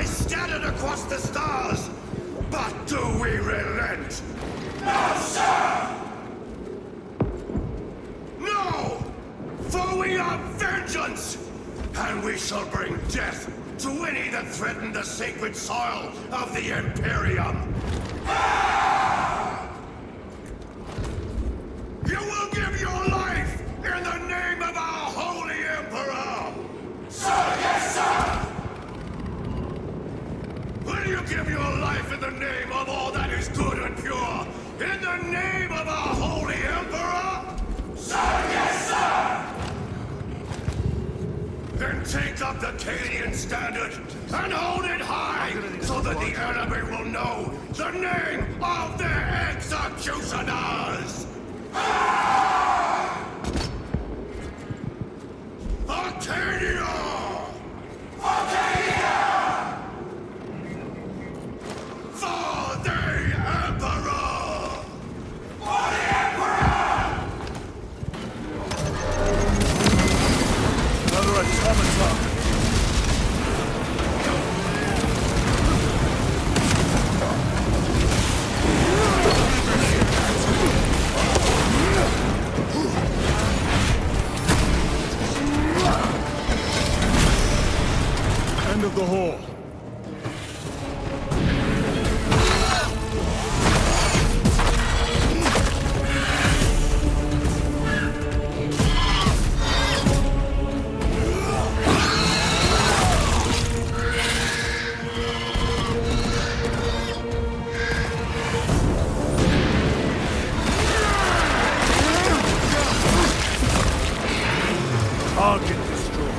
lie scattered across the stars. But do we relent? No, sir! No! For we are vengeance! And we shall bring death to any that threaten the sacred soil of the Imperium. You will give your life in the name of our Holy Emperor! Sir, yes, sir! Will you give your life in the name of all that is good and pure? In the name of our Holy Emperor? Sir, yes, sir! Then take up the Cadian standard and hold it high so that the enemy will know the name of their executioners! Arcadia! Arcadia! For the Emperor! For the Emperor! Another automaton! End of the hall. Target destroyed.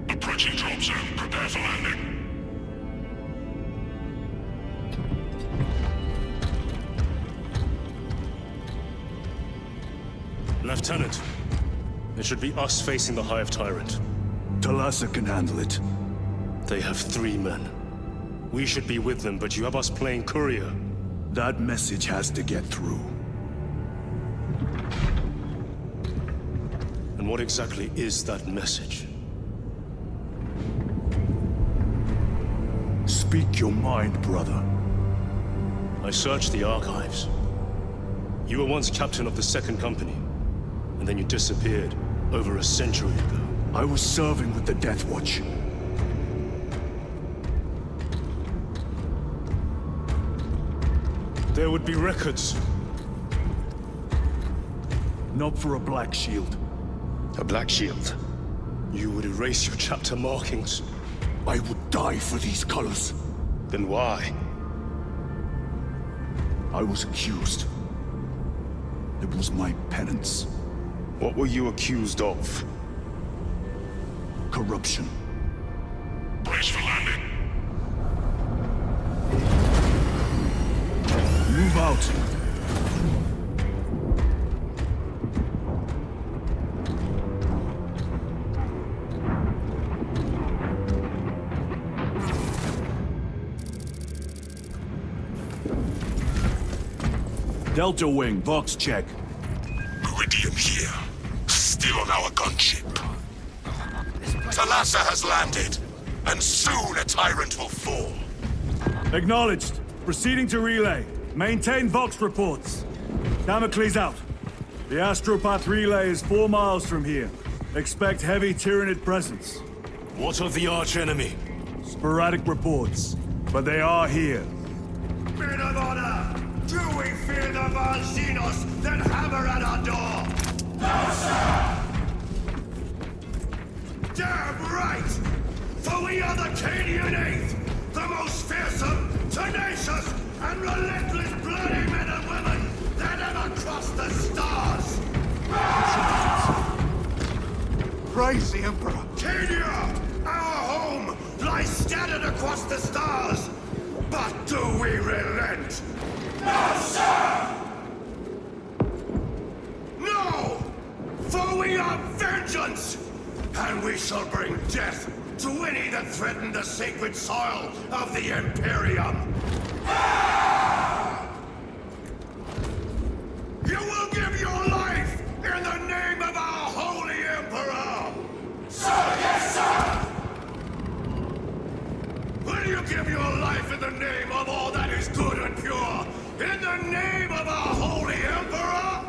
Approaching drop zone. Prepare for landing. Lieutenant, it should be us facing the Hive Tyrant. Talassa can handle it. They have 3 men. We should be with them, but you have us playing courier. That message has to get through. And what exactly is that message? Speak your mind, brother. I searched the archives. You were once captain of the 2nd Company, and then you disappeared over a century ago. I was serving with the Death Watch. There would be records. Not for a Black Shield. A Black Shield? You would erase your chapter markings. I would die for these colors. Then why? I was accused. It was my penance. What were you accused of? Corruption. Brace for landing. Move out. Delta Wing, Vox check. Meridian here. Still on our gunship. Talassa has landed, and soon a tyrant will fall. Acknowledged. Proceeding to relay. Maintain Vox reports. Damocles out. The Astropath relay is 4 miles from here. Expect heavy Tyranid presence. What of the archenemy? Sporadic reports, but they are here. Men of honor! Do we fear the Valginos that hammer at our door? No, sir! face the Emperor. Cadia, our home, lies scattered across the stars. But do we relent? No, sir! No! For we are vengeance! And we shall bring death to any that threaten the sacred soil of the Imperium. You will give your life in the name of our holy Emperor! Sir, yes, sir! Will you give your life in the name of all that is good and pure? In the name of our holy Emperor?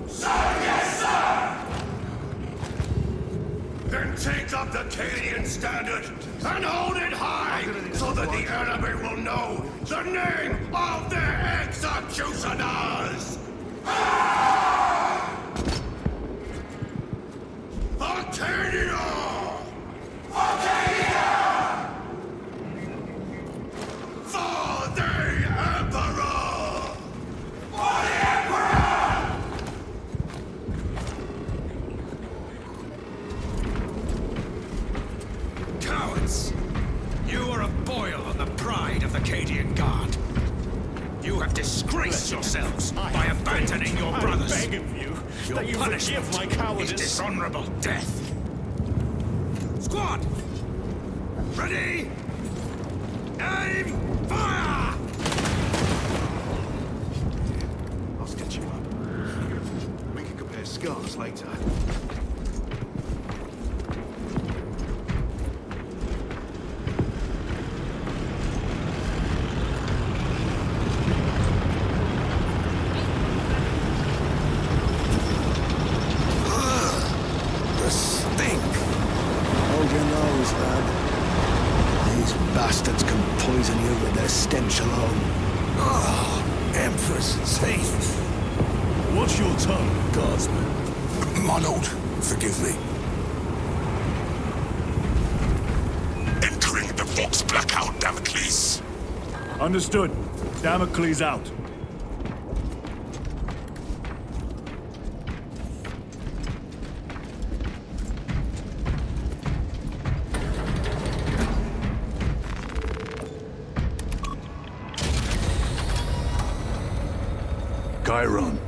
Sir, yes, sir! Then take up the Cadian standard and hold it high so that the enemy will know the name of their executioners! Arcadia! Arcadia! For the Emperor! For the Emperor! Cowards! You are a boil on the pride of the Cadian Guard. You have disgraced yourselves by abandoning your brothers. I beg of you Your that you punishment forgive my cowardice. is dishonorable death. Squad! Ready! Aim! Fire! I'll stitch you up. We can compare scars later. The stink! Hold your nose, lad. These bastards can poison you with their stench alone. Oh, Emperor's teeth. Watch your tongue, guardsman. My lord, forgive me. Entering the Vox blackout, Damocles. Understood. Damocles out. Chiron.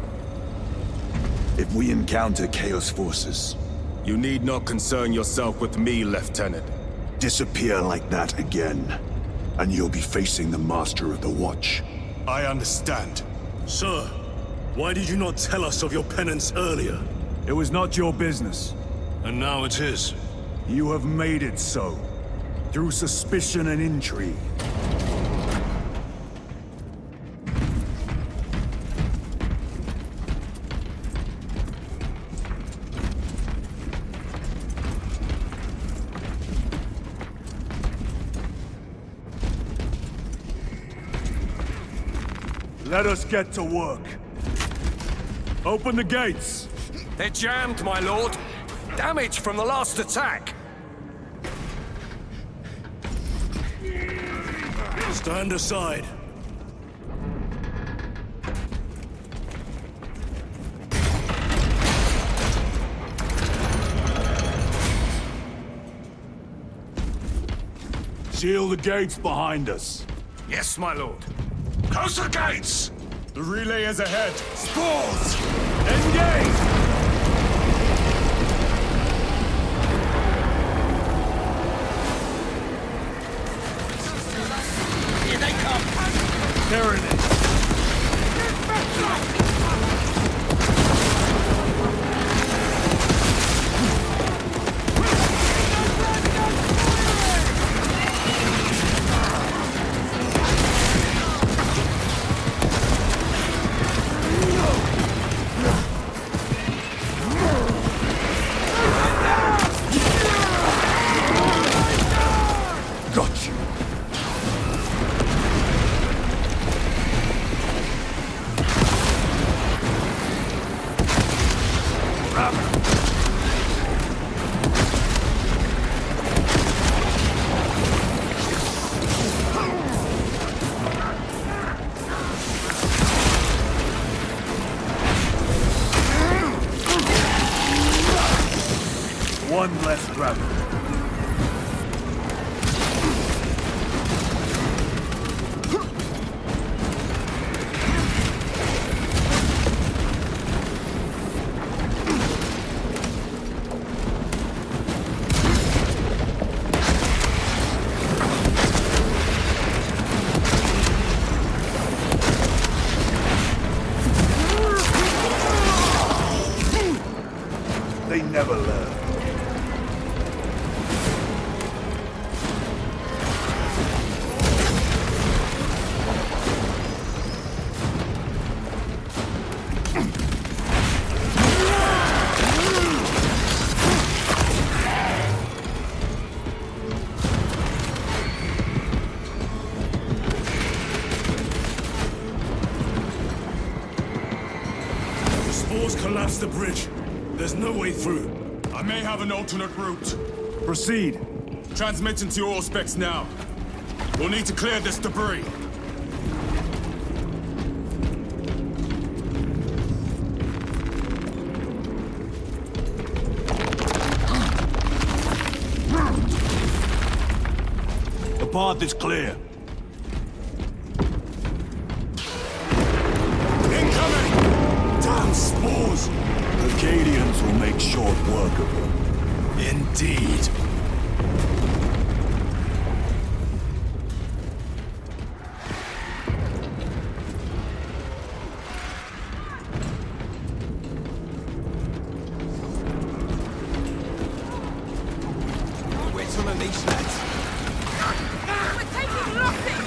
If we encounter Chaos forces, You need not concern yourself with me, Lieutenant. disappear like that again, and you'll be facing the Master of the Watch. I understand. Sir, why did you not tell us of your penance earlier? It was not your business. And now it is. You have made it so. Through suspicion and intrigue. Let us get to work. Open the gates! They're jammed, my lord. Damage from the last attack. Stand aside. Seal the gates behind us. Yes, my lord. Close the gates! The relay is ahead. Spores! Engage! Here they come! There it is. Got you. One less grab. They never learn. The spores collapsed the bridge. There's no way through. I may have an alternate route. Proceed. Transmitting to your specs now. We'll need to clear this debris. The path is clear. Incoming! Damn spores! Acadians will make short work of them. Indeed. Where's some of these lads? We're taking nothing!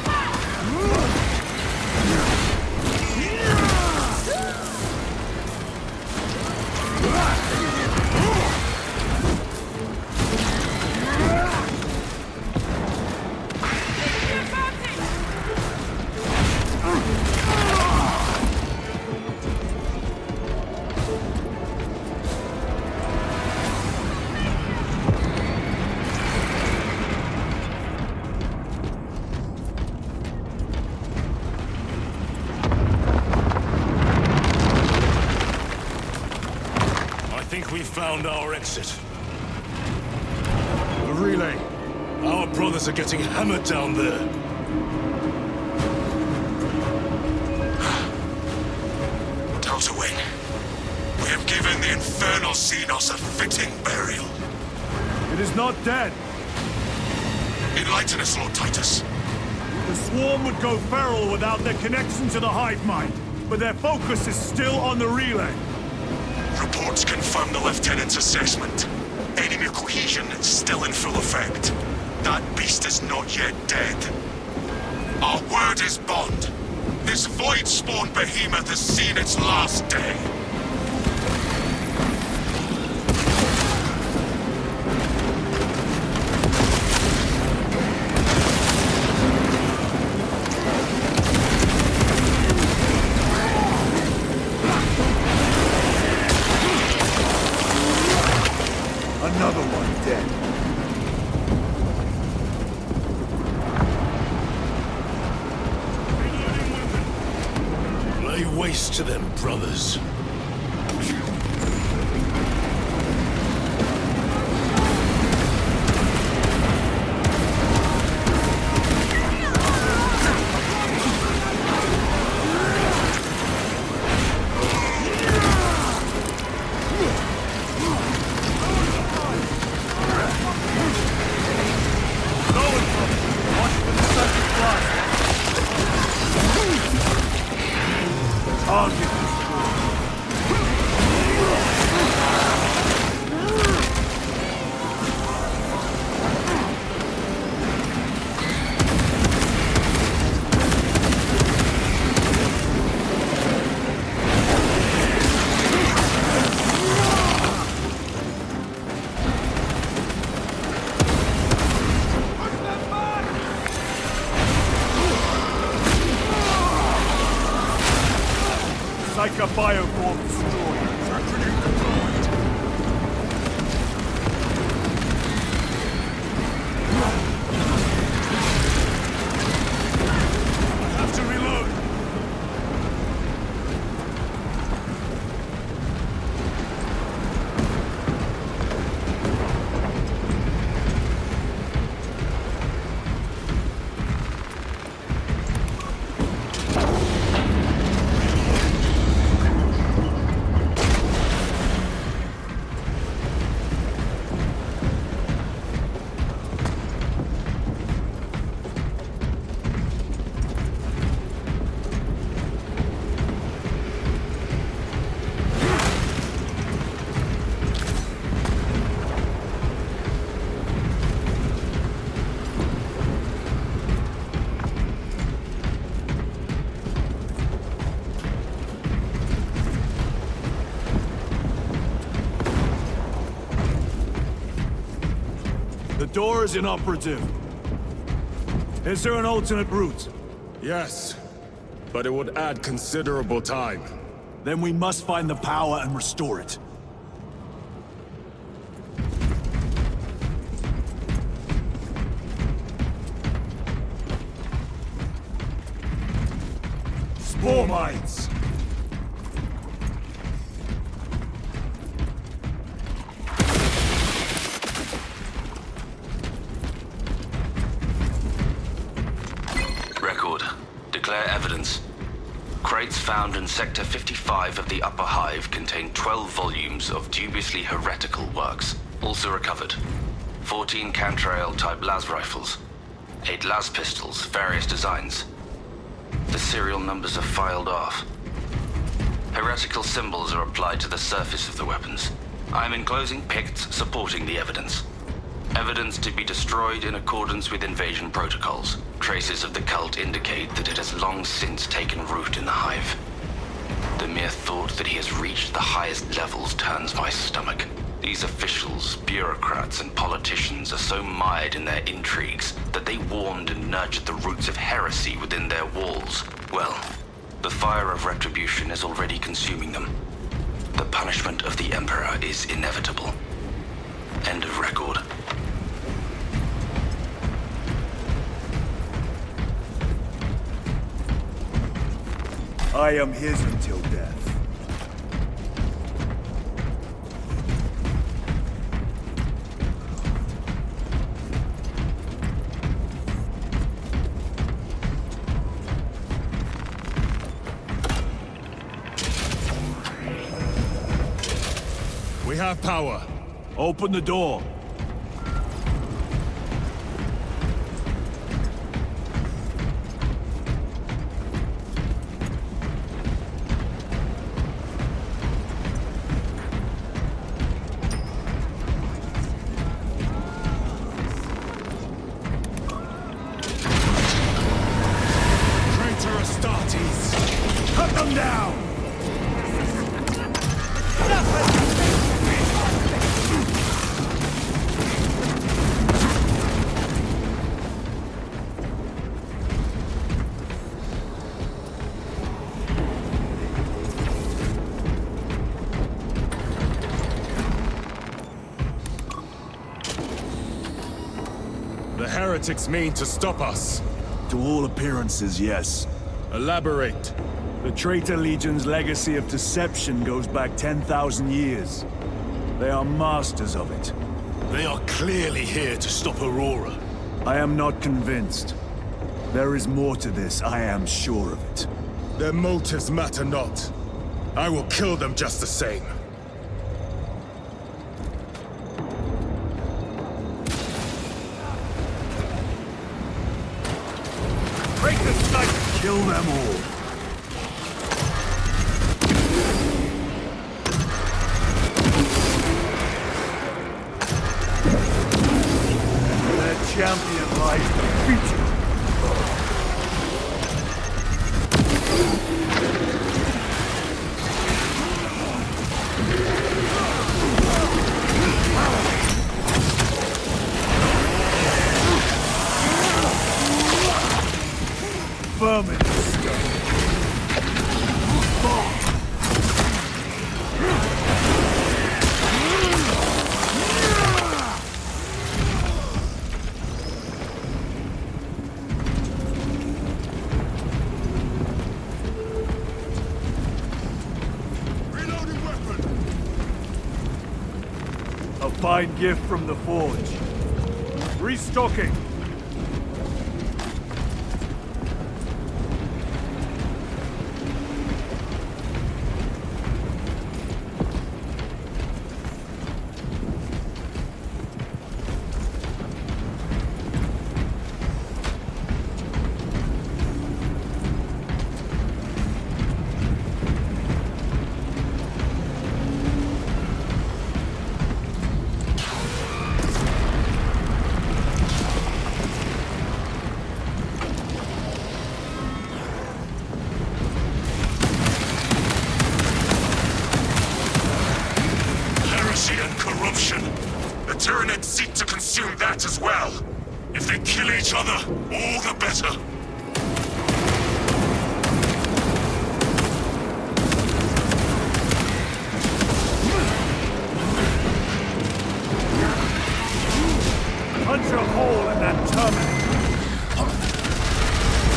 I think we found our exit. The relay. Our brothers are getting hammered down there. Delta-Wing, we have given the infernal Xenos a fitting burial. It is not dead. Enlighten us, Lord Titus. The swarm would go feral without their connection to the hive mind, but their focus is still on the relay. Reports confirm the Lieutenant's assessment. Enemy cohesion is still in full effect. That beast is not yet dead. Our word is bond. This void-spawn behemoth has seen its last day. Another one dead. Lay waste to them, brothers. Psycho bioform destroyed. Attribute deployed. I have to reload. door is inoperative. Is there an alternate route? Yes, but it would add considerable time. Then we must find the power and restore it. Spore mines! Record. Declare evidence. Crates found in Sector 55 of the Upper Hive contain 12 volumes of dubiously heretical works. Also recovered. 14 Cantrail-type las rifles. 8 las pistols, various designs. The serial numbers are filed off. Heretical symbols are applied to the surface of the weapons. I'm enclosing picts supporting the evidence. Evidence to be destroyed in accordance with invasion protocols. Traces of the cult indicate that it has long since taken root in the Hive. The mere thought that he has reached the highest levels turns my stomach. These officials, bureaucrats, and politicians are so mired in their intrigues that they warmed and nurtured the roots of heresy within their walls. Well, the fire of retribution is already consuming them. The punishment of the Emperor is inevitable. End of record. I am his until death. We have power. Open the door. Cut them down! The heretics mean to stop us. To all appearances, yes. Elaborate. The Traitor Legion's legacy of deception goes back 10,000 years. They are masters of it. They are clearly here to stop Aurora. I am not convinced. There is more to this, I am sure of it. Their motives matter not. I will kill them just the same. Break the sight! Kill them all! Their champion lies defeated! Vermin scum! Reloading weapon! A fine gift from the Forge. Restocking! The Tyranids seek to consume that as well. If they kill each other, all the better. Punch a hole in that terminal.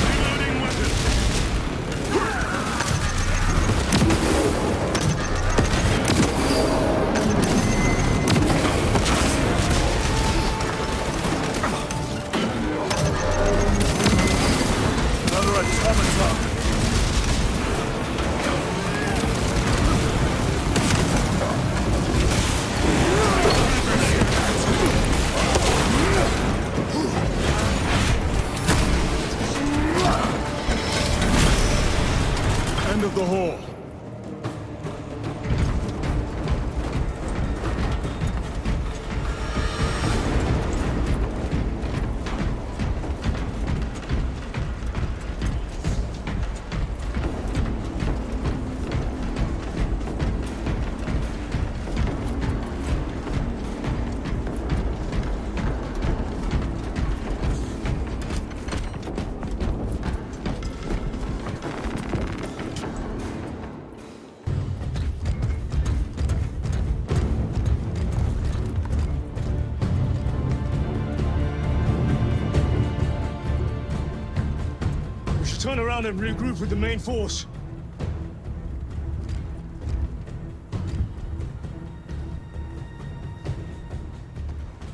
Reloading weapon. Another automaton. End of the hall. Turn around and regroup with the main force.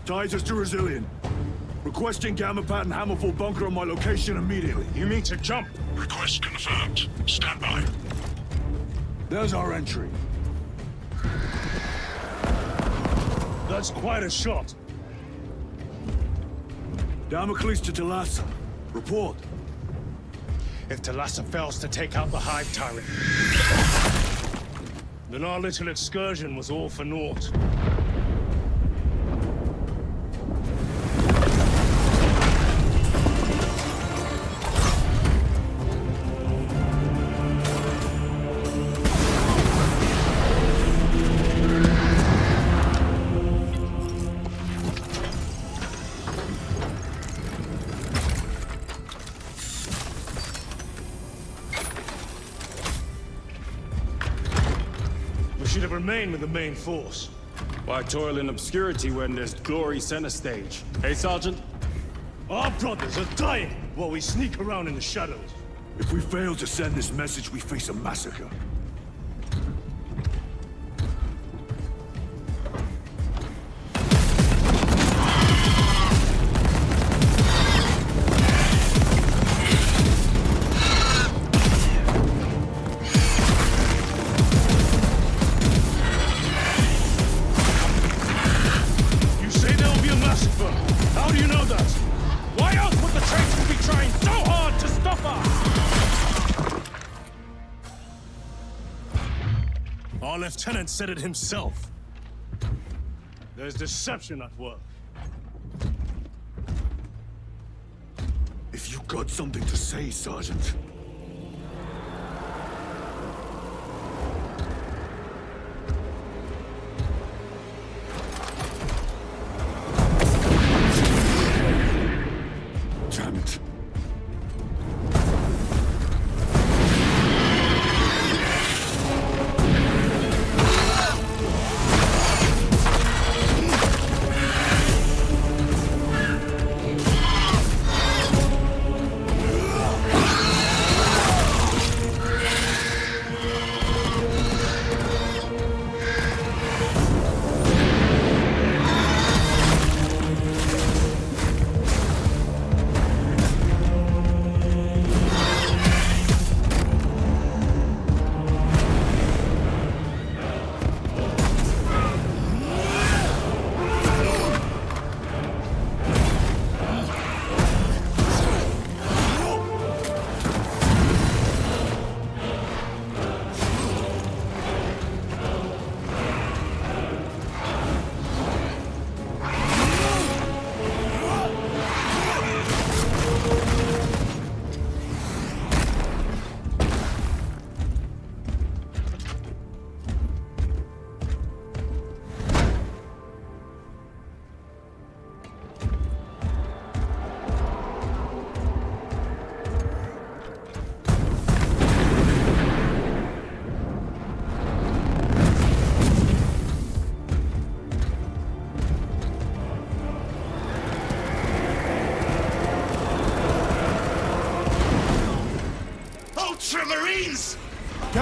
Titus to Resilient. Requesting Gamma Pattern Hammerfall bunker on my location immediately. You mean to jump? Request confirmed. Stand by. There's our entry. That's quite a shot. Damocles to Talassa. Report. If Talassa fails to take out the Hive Tyrant, then our little excursion was all for naught. Should have remained with the main force. Why toil in obscurity when there's glory center stage? Hey, Sergeant? Our brothers are dying while we sneak around in the shadows. If we fail to send this message, we face a massacre. Our lieutenant said it himself. There's deception at work. If you got something to say, Sergeant. Damn it.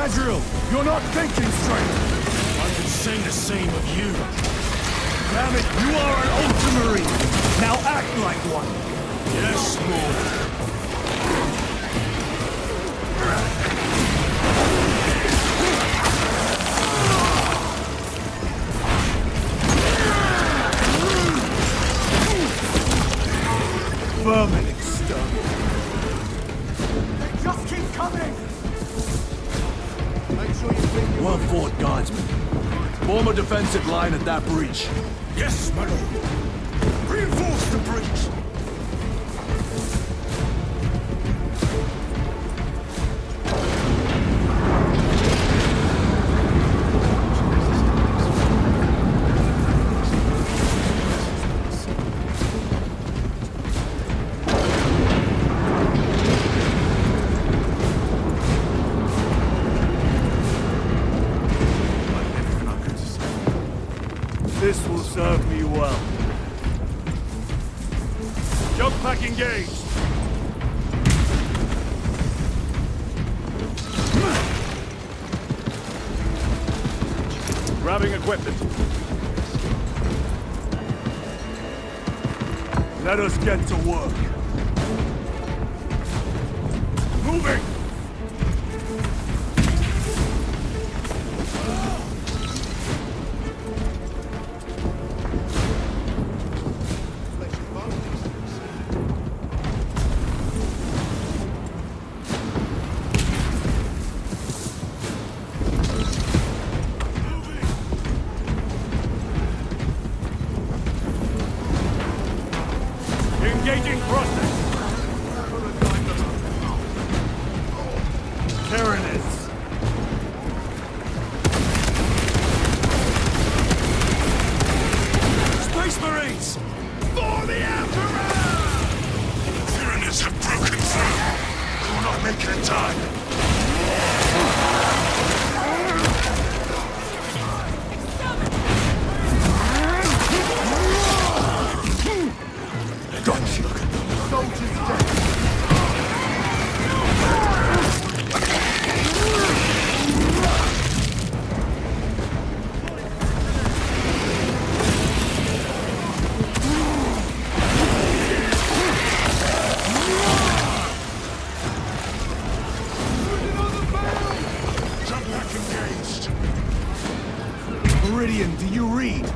Azrael, you're not thinking straight! I can say the same of you. Damn it, you are an Ultramarine! Now act like one! Yes, Lord. Vermin exterminated. They just keep coming! Make sure you bring your... Well fought, guardsmen. Form a defensive line at that breach. Yes, my lord. Reinforce the breach. This will serve me well. Jump pack engaged! Grabbing equipment. Let us get to work. Moving! Engaging process. Tyranids. Space Marines! For the Emperor! Tyranids have broken through. We'll not make it in time. Don't you look at them. Soldiers dead. Jump back engaged. Meridian, do you read?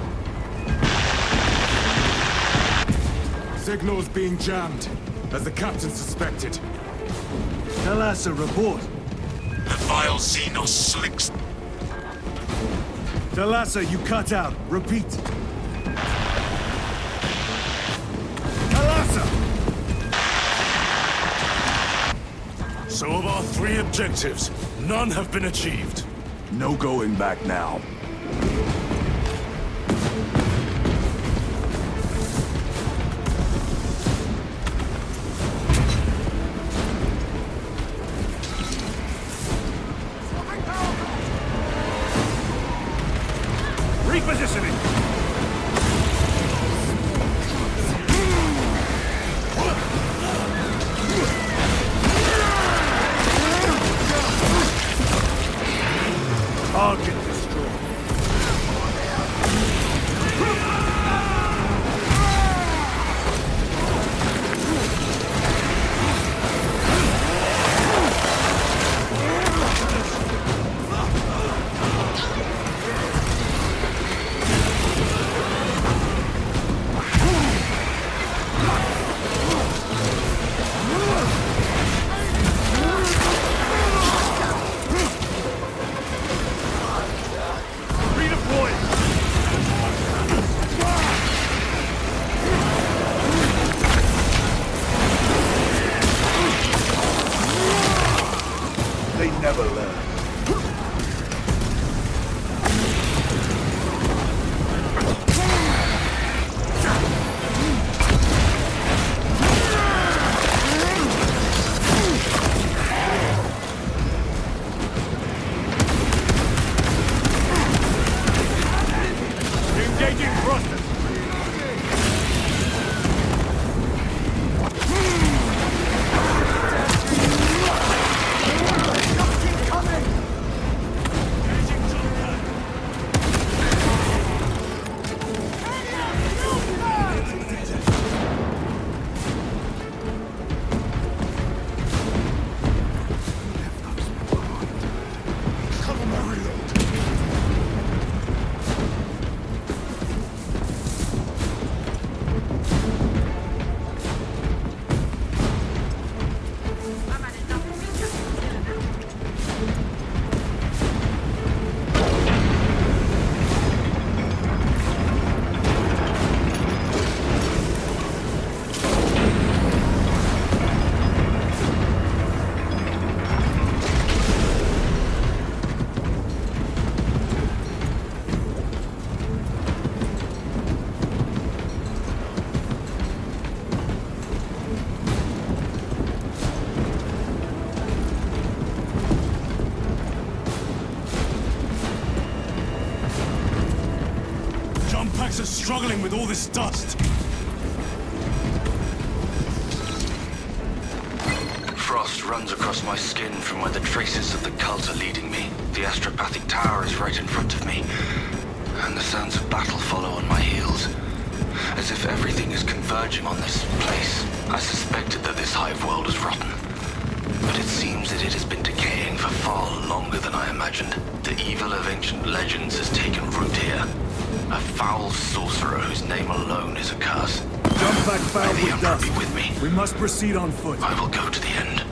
Signal's being jammed, as the captain suspected. Thalassa, report. The vile Xenos slicks. Thalassa, you cut out. Repeat. Thalassa! So of our 3 objectives, none have been achieved. No going back now. Repositioning! Target destroyed. They never learn. Engaging thrusters! Some packs are struggling with all this dust. Frost runs across my skin from where the traces of the cult are leading me. The astropathic tower is right in front of me, and the sounds of battle follow on my heels. As if everything is converging on this place. I suspected that this hive world was rotten, but it seems that it has been decaying for far longer than I imagined. The evil of ancient legends has taken root here. A foul sorcerer whose name alone is a curse. Jump back foul May the with Emperor dust. be with me. We must proceed on foot. I will go to the end.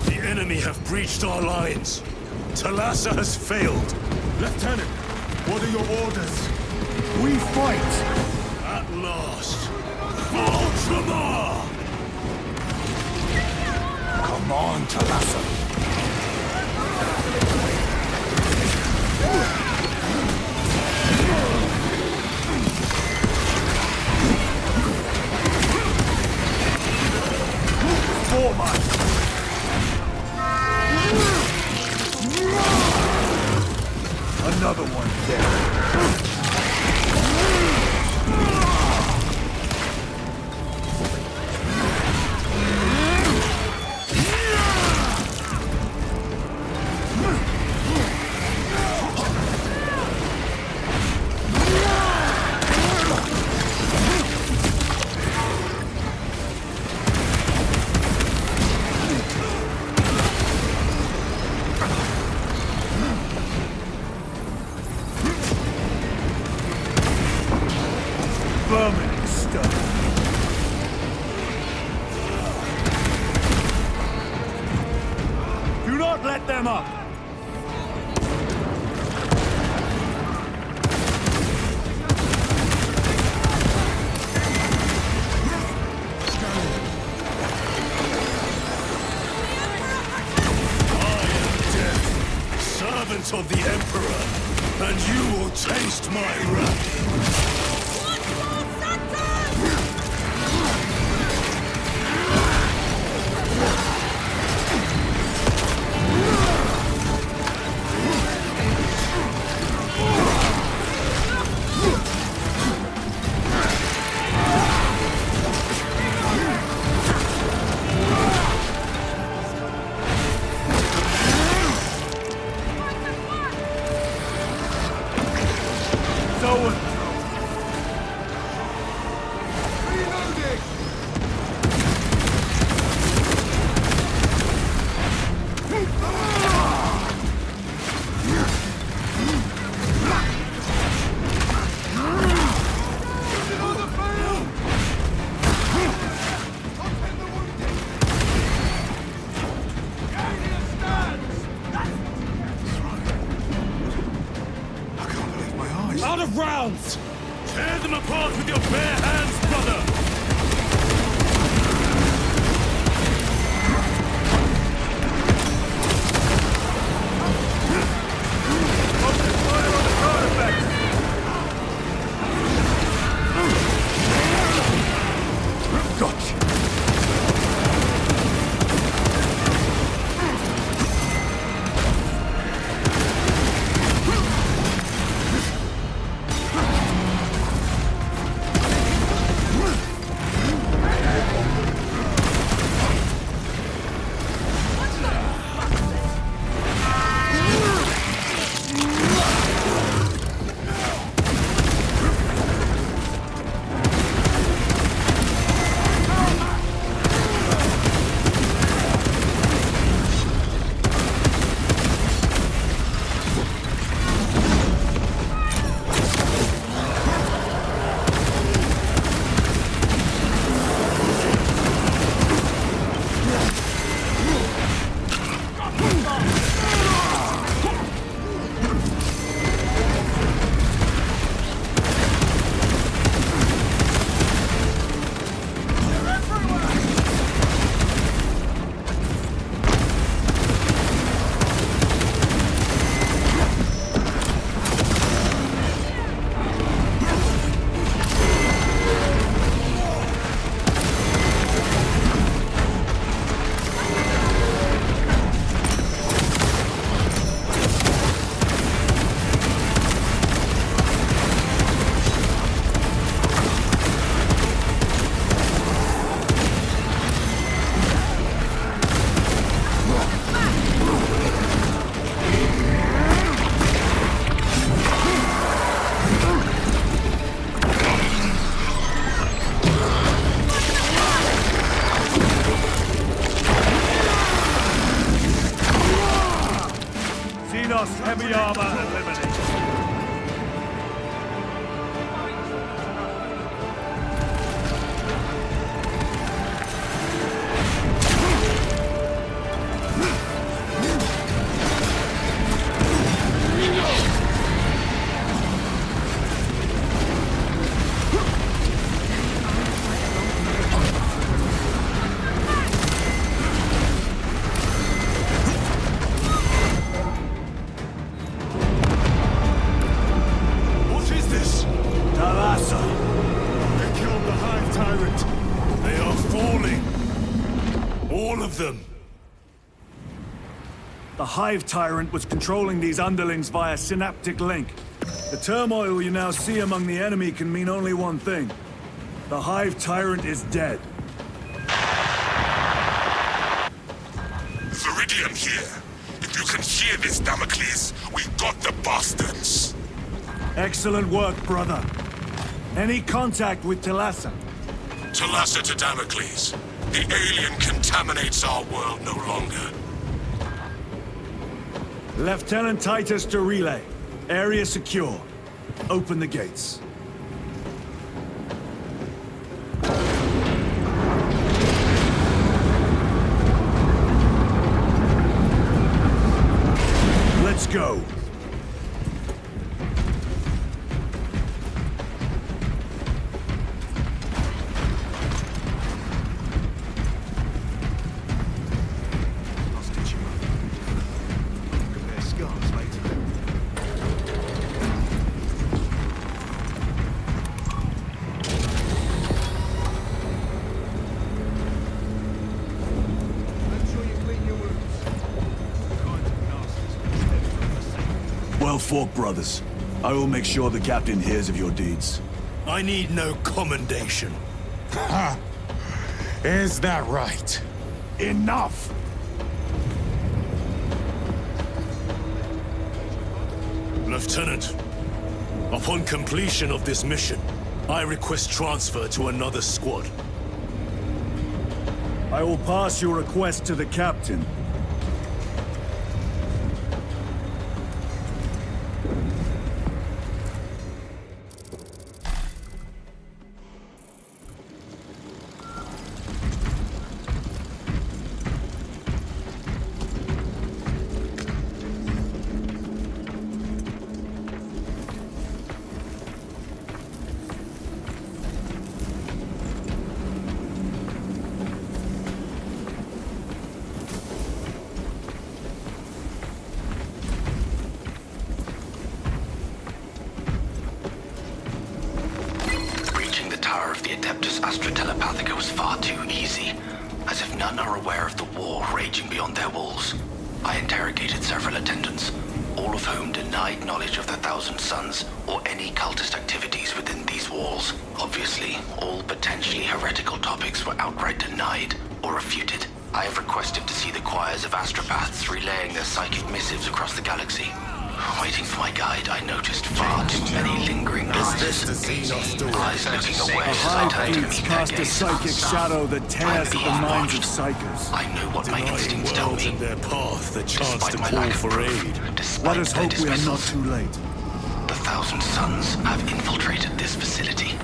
The enemy have breached our lines. Talassa has failed. Lieutenant, what are your orders? We fight! At last. Ultramar! Come on, Talassa. Another one dead. Vermin stuff. Do not let them up! Servant of the Emperor, and you will taste my wrath. Out of rounds! Tear them apart with your bare hands, brother! Xenos heavy armor eliminated. The Hive Tyrant was controlling these underlings via synaptic link. The turmoil you now see among the enemy can mean only one thing. The Hive Tyrant is dead. Viridian here. If you can hear this, Damocles, we got the bastards. Excellent work, brother. Any contact with Talassa? Talassa to Damocles. The alien contaminates our world no longer. Lieutenant Titus to relay. Area secure. Open the gates. Let's go. Well fought, brothers. I will make sure the captain hears of your deeds. I need no commendation. Ha! Is that right? Enough! Lieutenant, upon completion of this mission, I request transfer to another squad. I will pass your request to the captain. The Adaptus was far too easy, as if none are aware of the war raging beyond their walls. I interrogated several attendants, all of whom denied knowledge of the Thousand Sons or any cultist activities within these walls. Obviously, all potentially heretical topics were outright denied or refuted. I have requested to see the choirs of astropaths relaying their psychic missives across the galaxy. Waiting for my guide, I noticed far too many lingering glances. Eyes looking away as I turned to meet their cast a gaze. psychic shadow that tears at the minds of psychers. I know what my instincts tell me. In their path, the chance Despite to my call lack of for proof, aid. despite Let us their hope we are not dismissals, too late. the Thousand Sons have infiltrated this facility.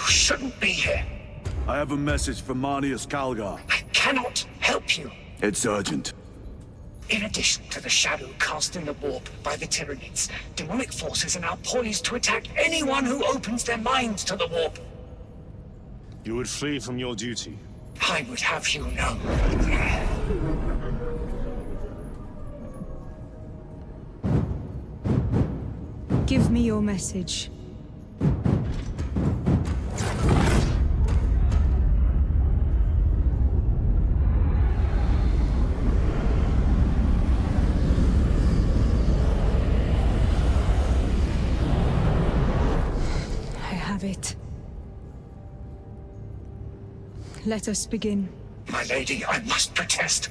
Shouldn't be here. I have a message for Marneus Calgar. I cannot help you. It's urgent. In addition to the shadow cast in the warp by the Tyranids, demonic forces are now poised to attack anyone who opens their minds to the warp. You would flee from your duty. I would have you know. Give me your message. of it. Let us begin. My lady, I must protest.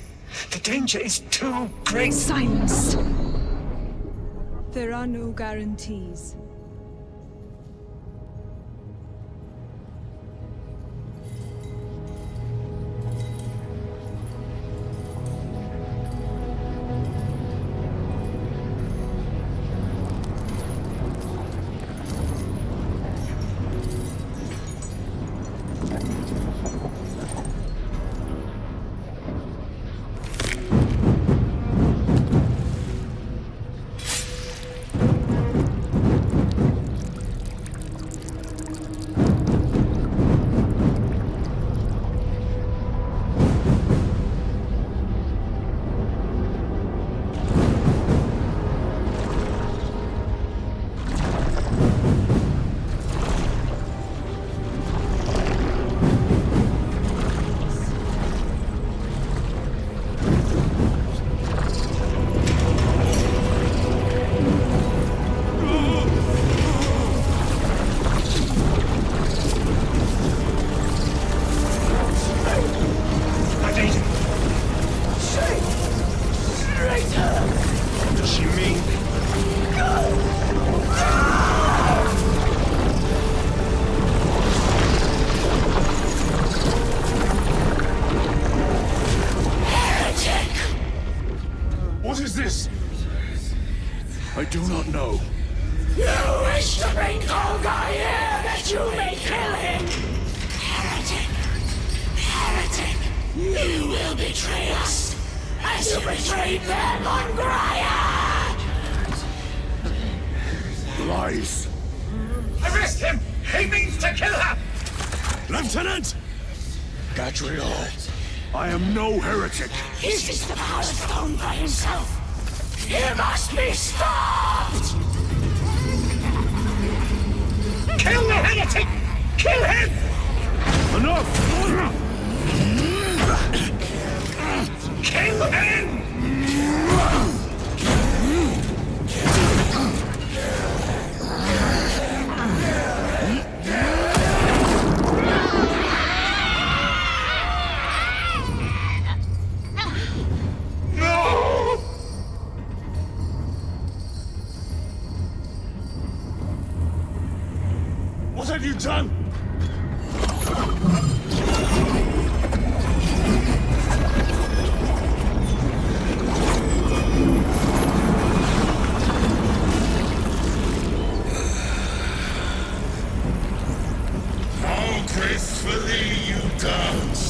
The danger is too great. Silence! There are no guarantees. I do not know. You wish to bring Calgar here that you may kill him! Heretic! Heretic! You will betray us as you betrayed them on Graya! Lies. Arrest him! He means to kill her! Lieutenant! Gadriel, I am no heretic. Uses the power stone by himself. He must be stopped! Kill the heretic! Kill him! Enough! Kill him! What have you done? How gracefully you dance.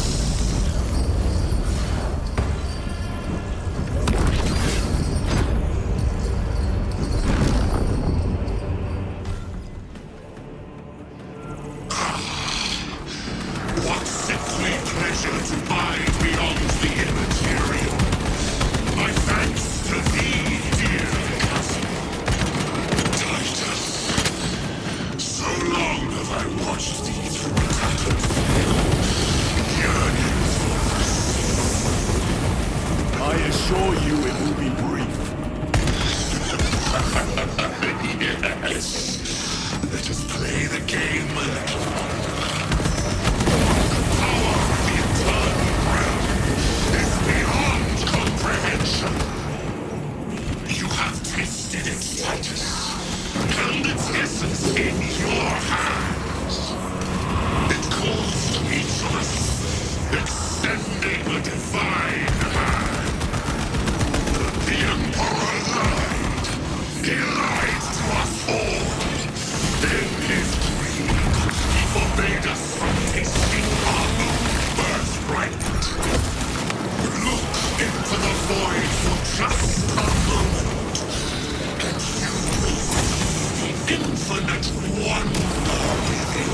What sickly pleasure to bide beyond the immaterial. My thanks to thee, dear cousin. Titus. So long have I watched thee through a tattered field, yearning for us. I assure you it will be brief. Yes. Let us play the game a little. The eternal realm is beyond comprehension. You have tasted its Titus, held its essence in your hands. It calls to each of us, extending a divine hand. The Emperor lied. He lied to us all. In his greed, he forbade us from tasting our own birthright. Look into the void for just a moment, and you will see the infinite wonder within.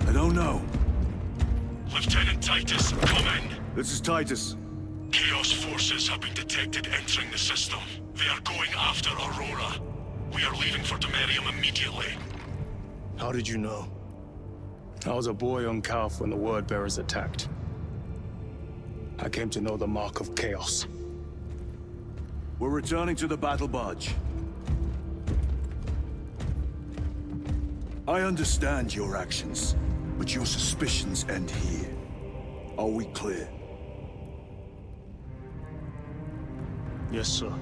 I don't know. Lieutenant Titus, come in. This is Titus. Chaos forces have been detected entering the system. They are going after Aurora. We are leaving for Demerium immediately. How did you know? I was a boy on Calf when the Word Bearers attacked. I came to know the mark of chaos. We're returning to the battle barge. I understand your actions, but your suspicions end here. Are we clear? Yes, sir.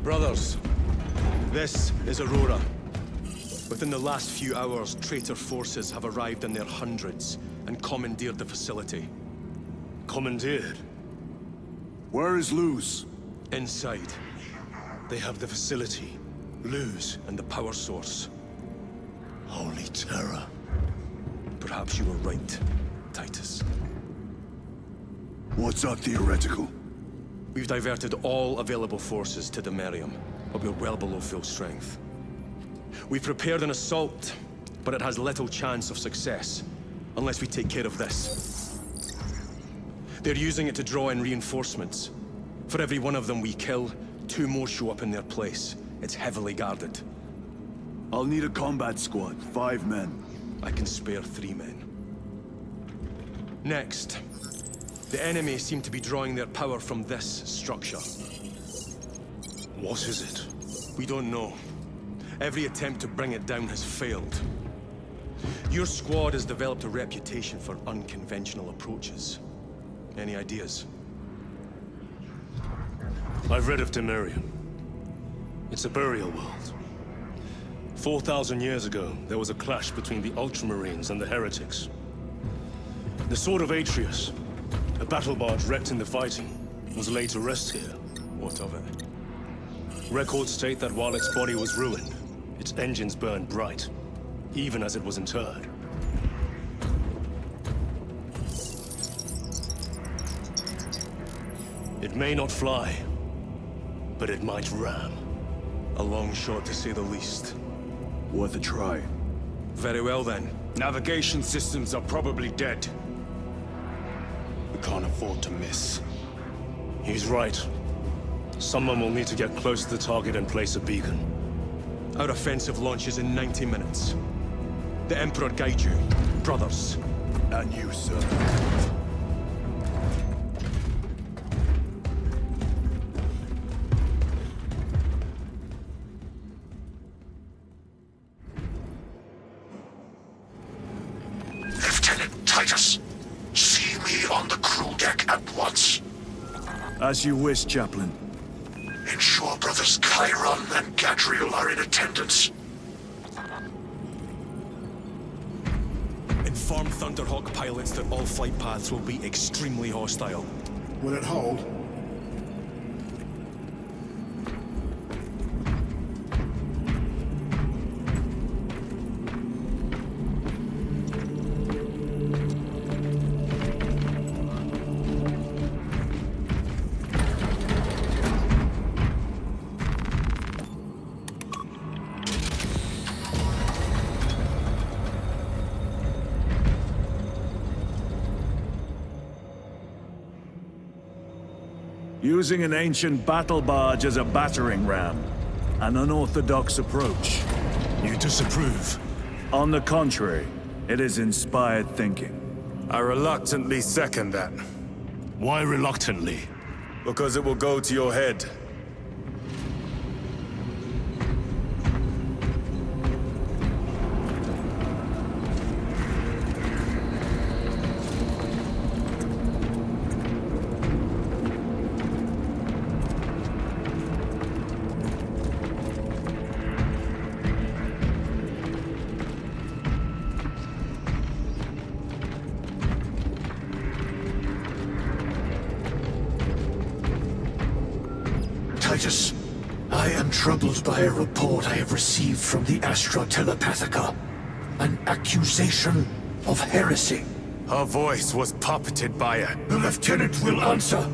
Brothers, this is Aurora. Within the last few hours, traitor forces have arrived in their hundreds and commandeered the facility. Commandeered? Where is Luz? Inside. They have the facility, Luz, and the power source. Holy terror. Perhaps you were right, Titus. What's our theoretical? We've diverted all available forces to Demerium, but we're well below full strength. We've prepared an assault, but it has little chance of success, unless we take care of this. They're using it to draw in reinforcements. For every one of them we kill, 2 more show up in their place. It's heavily guarded. I'll need a combat squad, 5 men. I can spare 3 men. Next, the enemy seem to be drawing their power from this structure. What is it? We don't know. Every attempt to bring it down has failed. Your squad has developed a reputation for unconventional approaches. Any ideas? I've read of Demerium. It's a burial world. 4,000 years ago, there was a clash between the Ultramarines and the heretics. The Sword of Atreus, a battle barge wrecked in the fighting, was laid to rest here. What of it? Records state that while its body was ruined, its engines burned bright, even as it was interred. It may not fly, but it might ram. A long shot, to say the least. Worth a try. Very well, then. Navigation systems are probably dead. We can't afford to miss. He's right. Someone will need to get close to the target and place a beacon. Our offensive launches in 90 minutes. The Emperor guide you, brothers. And you, sir. Lieutenant Titus, see me on the crew deck at once. As you wish, Chaplain. Ensure brothers Chiron and Gadriel are in attendance. Inform Thunderhawk pilots that all flight paths will be extremely hostile. Will it hold? Using an ancient battle barge as a battering ram. An unorthodox approach. You disapprove? On the contrary, it is inspired thinking. I reluctantly second that. Why reluctantly? Because it will go to your head. Titus, I am troubled by a report I have received from the Astra Telepathica. An accusation of heresy. Her voice was puppeted by her. The lieutenant will answer.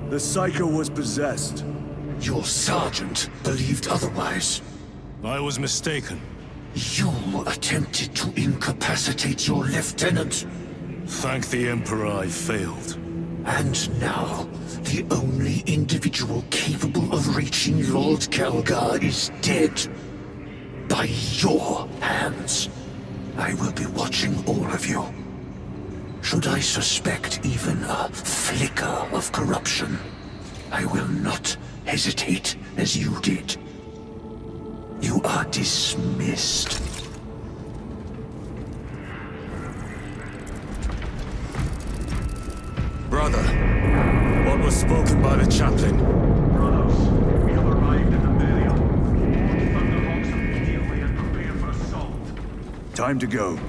The Psycho was possessed. Your sergeant believed otherwise. I was mistaken. You attempted to incapacitate your lieutenant. Thank the Emperor I failed. And now, the only individual capable of reaching Lord Calgar is dead. By your hands. I will be watching all of you. Should I suspect even a flicker of corruption, I will not hesitate as you did. You are dismissed. Brother, what was spoken by the chaplain? Brothers, we have arrived at the barrier. Board Thunderhawks immediately and prepare for assault. Time to go.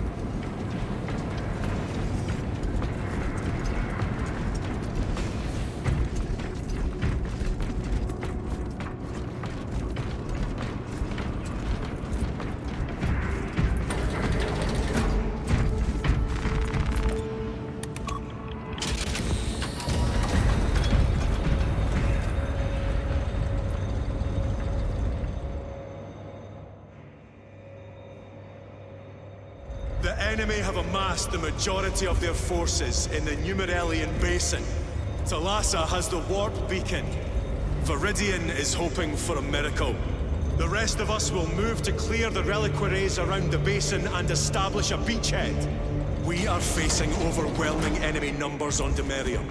The enemy have amassed the majority of their forces in the Numerelian Basin. Thalassa has the warp beacon. Viridian is hoping for a miracle. The rest of us will move to clear the reliquaries around the basin and establish a beachhead. We are facing overwhelming enemy numbers on Demerium.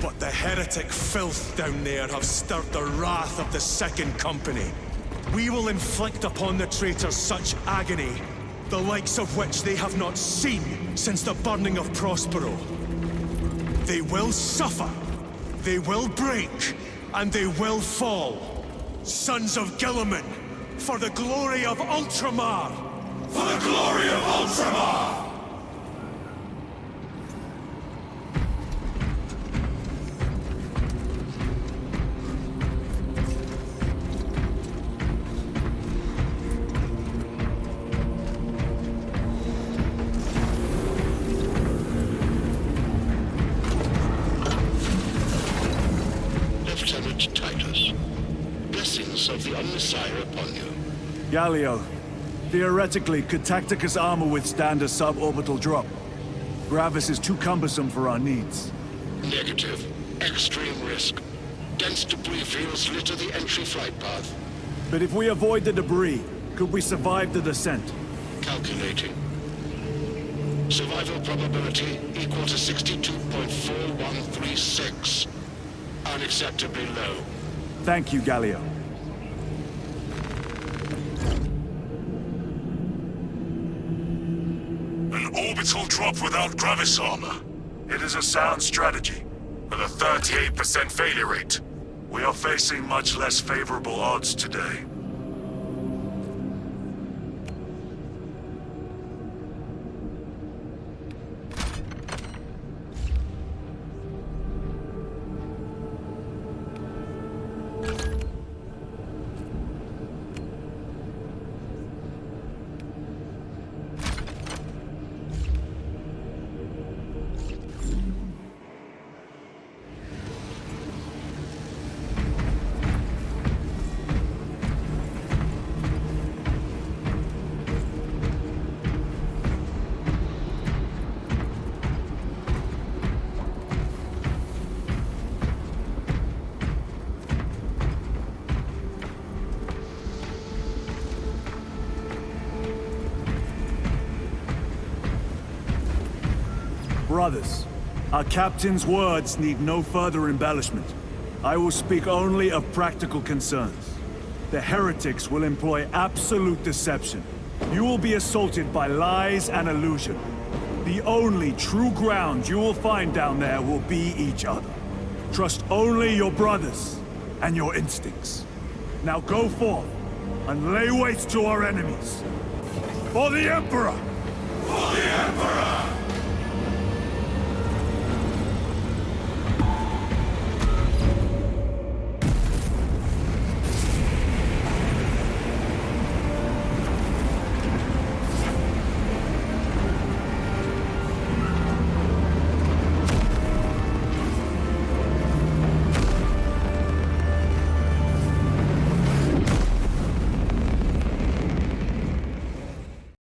But the heretic filth down there have stirred the wrath of the Second Company. We will inflict upon the traitors such agony, the likes of which they have not seen since the burning of Prospero. They will suffer, they will break, and they will fall. Sons of Guilliman, for the glory of Ultramar! For the glory of Ultramar! Lieutenant Titus, blessings of the Omnissiah upon you. Galio, theoretically, could Tacticus armor withstand a suborbital drop? Gravis is too cumbersome for our needs. Negative. Extreme risk. Dense debris fields litter the entry flight path. But if we avoid the debris, could we survive the descent? Calculating. Survival probability equal to 62.4136. Unacceptably low. Thank you, Galio. An orbital drop without gravis armor. It is a sound strategy, with a 38% failure rate. We are facing much less favorable odds today. Brothers, our captain's words need no further embellishment. I will speak only of practical concerns. The heretics will employ absolute deception. You will be assaulted by lies and illusion. The only true ground you will find down there will be each other. Trust only your brothers and your instincts. Now go forth and lay waste to our enemies. For the Emperor! For the Emperor!